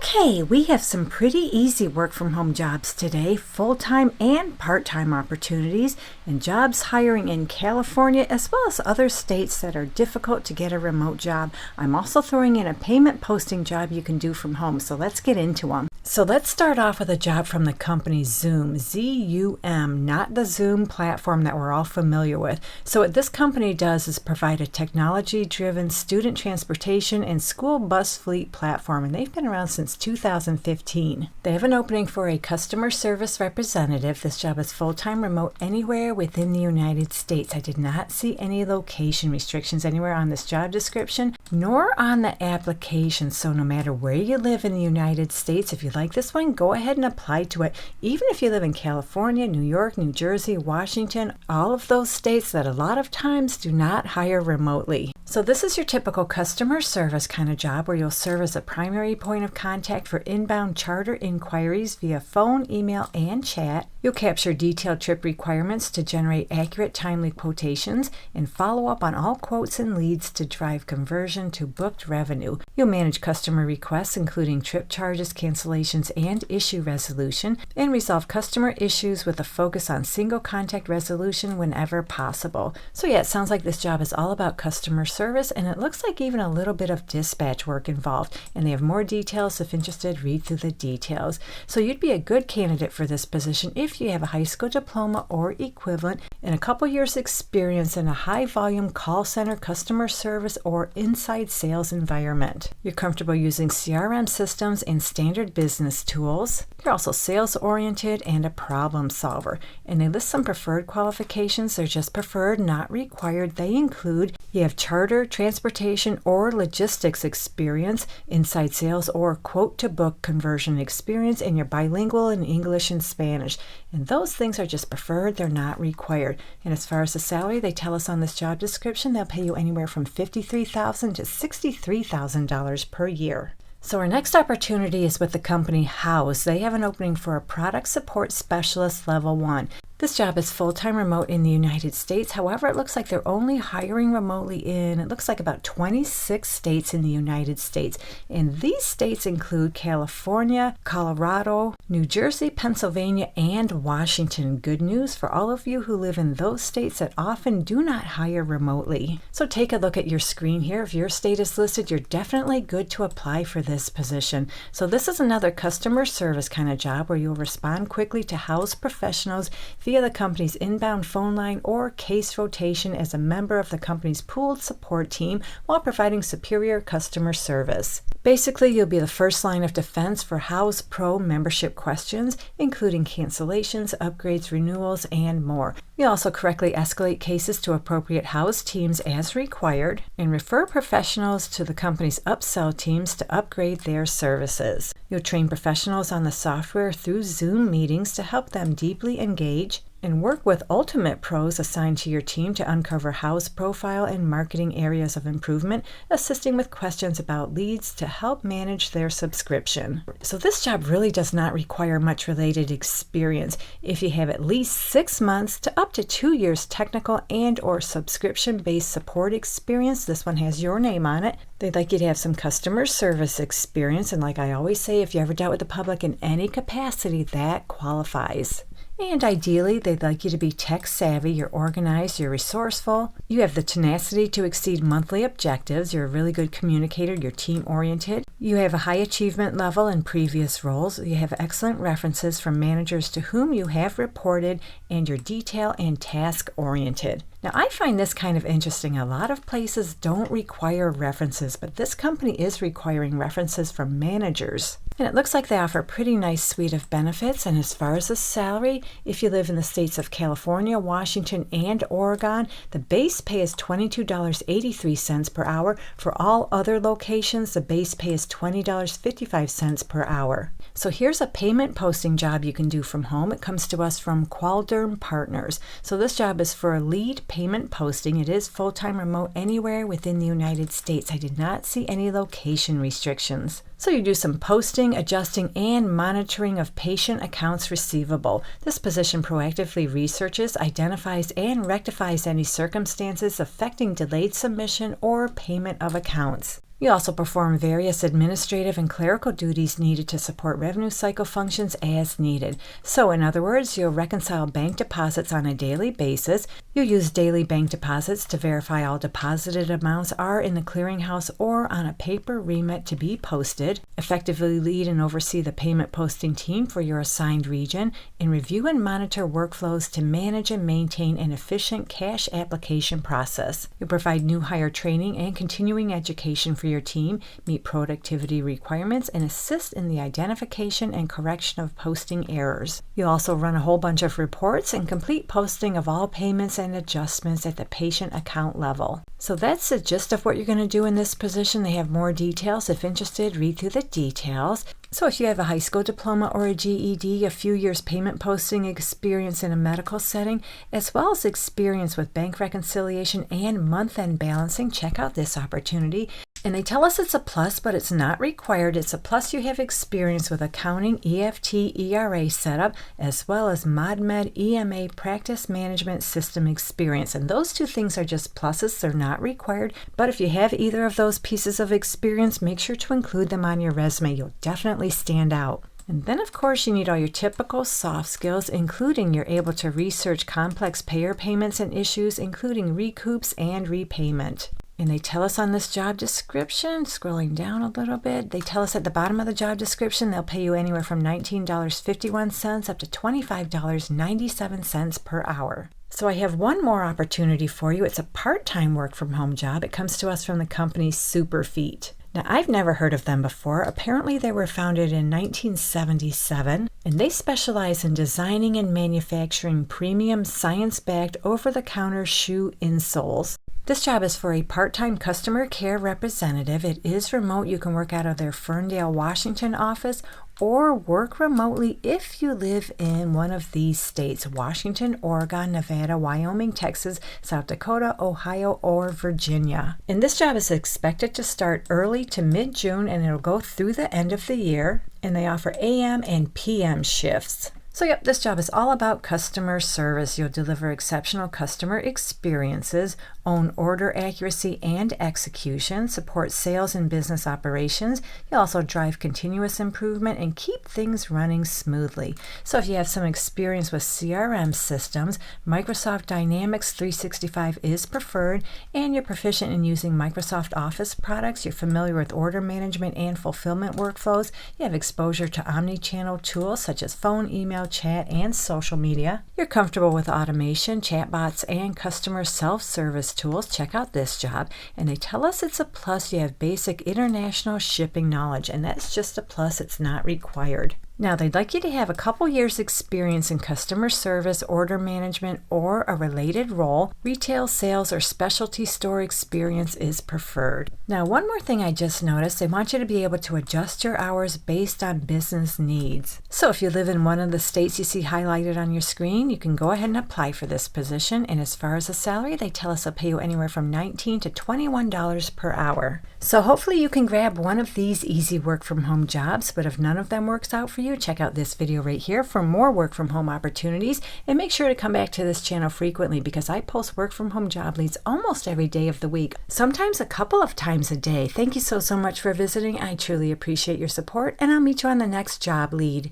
Okay, we have some pretty easy work from home jobs today, full-time and part-time opportunities, and jobs hiring in California as well as other states that are difficult to get a remote job. I'm also throwing in a payment posting job you can do from home, so let's get into them. So let's start off with a job from the company Zoom, Z-U-M, not the Zoom platform that we're all familiar with. So what this company does is provide a technology-driven student transportation and school bus fleet platform, and they've been around since 2015. They have an opening for a customer service representative. This job is full-time remote anywhere within the United States. I did not see any location restrictions anywhere on this job description, nor on the application. So no matter where you live in the United States, if you like this one, go ahead and apply to it. Even if you live in California, New York, New Jersey, Washington, all of those states that a lot of times do not hire remotely. So this is your typical customer service kind of job where you'll serve as a primary point of contact for inbound charter inquiries via phone, email, and chat. You'll capture detailed trip requirements to generate accurate, timely quotations and follow up on all quotes and leads to drive conversion to booked revenue. You'll manage customer requests, including trip charges, cancellations, and issue resolution, and resolve customer issues with a focus on single contact resolution whenever possible. So yeah, it sounds like this job is all about customer service, and it looks like even a little bit of dispatch work involved, and they have more details. If interested, read through the details. So you'd be a good candidate for this position if you have a high school diploma or equivalent and a couple years experience in a high volume call center, customer service, or inside sales environment. You're comfortable using CRM systems and standard business tools. You're also sales oriented and a problem solver. And they list some preferred qualifications. They're just preferred, not required. They include you have charter, transportation, or logistics experience, inside sales, or quote-to-book conversion experience, and you're bilingual in English and Spanish. And those things are just preferred, they're not required. And as far as the salary, they tell us on this job description, they'll pay you anywhere from $53,000 to $63,000 per year. So our next opportunity is with the company House. They have an opening for a product support specialist level 1. This job is full-time remote in the United States. However, it looks like they're only hiring remotely in, it looks like about 26 states in the United States. And these states include California, Colorado, New Jersey, Pennsylvania, and Washington. Good news for all of you who live in those states that often do not hire remotely. So take a look at your screen here. If your state is listed, you're definitely good to apply for this position. So this is another customer service kind of job where you'll respond quickly to house professionals via the company's inbound phone line or case rotation as a member of the company's pooled support team while providing superior customer service. Basically, you'll be the first line of defense for House Pro membership questions, including cancellations, upgrades, renewals, and more. You'll also correctly escalate cases to appropriate House teams as required and refer professionals to the company's upsell teams to upgrade their services. You'll train professionals on the software through Zoom meetings to help them deeply engage and work with Ultimate Pros assigned to your team to uncover House profile and marketing areas of improvement, assisting with questions about leads to help manage their subscription. So this job really does not require much related experience. If you have at least 6 months to up to 2 years technical and or subscription-based support experience, this one has your name on it. They'd like you to have some customer service experience, and like I always say, if you ever dealt with the public in any capacity, that qualifies. And ideally, they'd like you to be tech savvy, you're organized, you're resourceful, you have the tenacity to exceed monthly objectives, you're a really good communicator, you're team oriented, you have a high achievement level in previous roles, you have excellent references from managers to whom you have reported, and you're detail and task oriented. Now, I find this kind of interesting. A lot of places don't require references, but this company is requiring references from managers. And it looks like they offer a pretty nice suite of benefits. And as far as the salary, if you live in the states of California, Washington, and Oregon, the base pay is $22.83 per hour. For all other locations, the base pay is $20.55 per hour. So here's a payment posting job you can do from home. It comes to us from Qualderm Partners. So this job is for a lead payment posting. It is full-time remote anywhere within the United States. I did not see any location restrictions. So you do some posting, adjusting, and monitoring of patient accounts receivable. This position proactively researches, identifies, and rectifies any circumstances affecting delayed submission or payment of accounts. You also perform various administrative and clerical duties needed to support revenue cycle functions as needed. So in other words, you'll reconcile bank deposits on a daily basis. You'll use daily bank deposits to verify all deposited amounts are in the clearinghouse or on a paper remit to be posted, effectively lead and oversee the payment posting team for your assigned region, and review and monitor workflows to manage and maintain an efficient cash application process. You'll provide new hire training and continuing education for your team, meet productivity requirements, and assist in the identification and correction of posting errors. You'll also run a whole bunch of reports and complete posting of all payments and adjustments at the patient account level. So that's the gist of what you're going to do in this position. They have more details. If interested, read through the details. So if you have a high school diploma or a GED, a few years payment posting experience in a medical setting, as well as experience with bank reconciliation and month-end balancing, check out this opportunity. And they tell us it's a plus, but it's not required. It's a plus you have experience with accounting, EFT, ERA setup, as well as ModMed EMA practice management system experience. And those two things are just pluses. They're not required. But if you have either of those pieces of experience, make sure to include them on your resume. You'll definitely stand out. And then, of course, you need all your typical soft skills, including you're able to research complex payer payments and issues, including recoups and repayment. And they tell us on this job description, scrolling down a little bit, they tell us at the bottom of the job description they'll pay you anywhere from $19.51 up to $25.97 per hour. So I have one more opportunity for you. It's a part-time work-from-home job. It comes to us from the company Superfeet. Now, I've never heard of them before. Apparently, they were founded in 1977, and they specialize in designing and manufacturing premium science-backed over-the-counter shoe insoles. This job is for a part-time customer care representative. It is remote. You can work out of their Ferndale, Washington office or work remotely if you live in one of these states: Washington, Oregon, Nevada, Wyoming, Texas, South Dakota, Ohio, or Virginia. And this job is expected to start early to mid-June, and it'll go through the end of the year. And they offer AM and PM shifts. So yep, this job is all about customer service. You'll deliver exceptional customer experiences, own order accuracy and execution, support sales and business operations. You'll also drive continuous improvement and keep things running smoothly. So if you have some experience with CRM systems, Microsoft Dynamics 365 is preferred, and you're proficient in using Microsoft Office products, you're familiar with order management and fulfillment workflows, you have exposure to omni-channel tools such as phone, email, chat, and social media, you're comfortable with automation, chatbots, and customer self-service tools, check out this job. And they tell us it's a plus you have basic international shipping knowledge, and that's just a plus, it's not required. Now, they'd like you to have a couple years experience in customer service, order management, or a related role. Retail sales or specialty store experience is preferred. Now, one more thing I just noticed, they want you to be able to adjust your hours based on business needs. So if you live in one of the states you see highlighted on your screen, you can go ahead and apply for this position. And as far as the salary, they tell us they'll pay you anywhere from $19 to $21 per hour. So hopefully you can grab one of these easy work from home jobs, but if none of them works out for you, check out this video right here for more work from home opportunities, and make sure to come back to this channel frequently because I post work from home job leads almost every day of the week, sometimes a couple of times a day. Thank you so much for visiting. I truly appreciate your support, and I'll meet you on the next job lead.